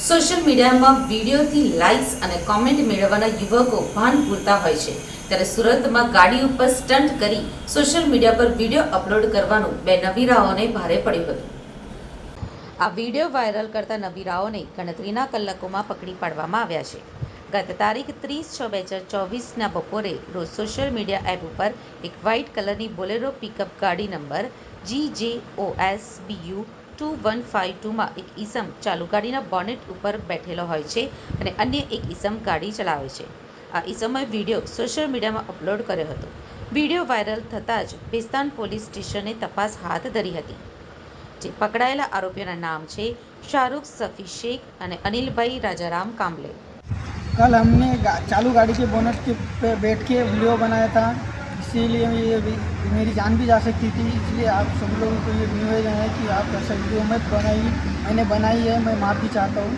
Social મીડિયામાં વિડીયોથી likes અને comment મેળવવાના યુવકો ભાન ભૂલતા હોય છે, ત્યારે સુરતમાં ગાડી ઉપર સ્ટન્ટ કરી સોશિયલ મીડિયા પર વિડીયો અપલોડ કરવાનું બે નવીરાઓને ભારે પડ્યું હતું. આ વિડીયો વાયરલ કરતા નવીરાઓને ગણતરીના કલાકોમાં પકડી પાડવામાં આવ્યા છે. ગત તારીખ 30/6/2024ના બપોરે રોજ સોશિયલ મીડિયા એપ ઉપર એક વ્હાઇટ કલરની બોલેરો પિકઅપ ગાડી નંબર GJOSBU 2152માં એક ઈસમ ચાલુ ગાડીના બોનેટ ઉપર બેઠેલો હોય છે અને અન્ય એક ઈસમ ગાડી ચલાવે છે. આ ઈસમોએ વિડીયો સોશિયલ મીડિયામાં અપલોડ કર્યો હતો. વિડીયો વાયરલ થતાં જ ભેસ્તાન પોલીસ સ્ટેશને તપાસ હાથ ધરી હતી. જે પકડાયેલા આરોપીઓના નામ છે શાહरुख सफ़ी शेख અને अनिलभाई राजाराम कांबले. कल हमने चालू गाड़ी के बोनट के पे बैठ के वीडियो बनाया था, इसीलिए मेरी जान भी जा सकती थी। इसलिए आप सब लोगों को ये निवेदन है कि आप ऐसा वीडियो मत बनाइए। मैंने बनाई है, मैं माफ़ी चाहता हूँ।